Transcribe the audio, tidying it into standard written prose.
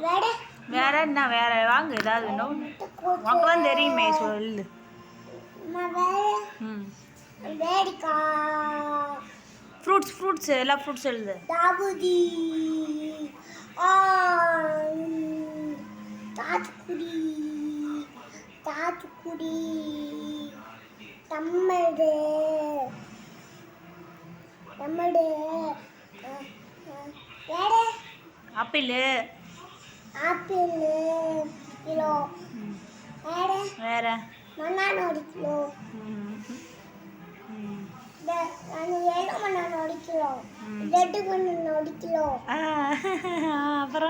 வேற வேற என்ன வேற வாங்க ஏதாவது வேணும் உனக்கு தான் தெரியுமே சொல்லு ம் ஃப்ரூட்ஸ் எல்லா ஃப்ரூட்ஸ் எழுது தாபூதி தாத்துக்குடி தாத்துக்குடி தம்மடு தம்மடு வேற ஆப்பிள் ஆப்பிள் கிலோ வேற வேற மண்ணான ஒரு கிலோ ನಾನು 7 மண்ணான ஒரு கிலோ 2 மண்ணான ஒரு கிலோ அப்புறம்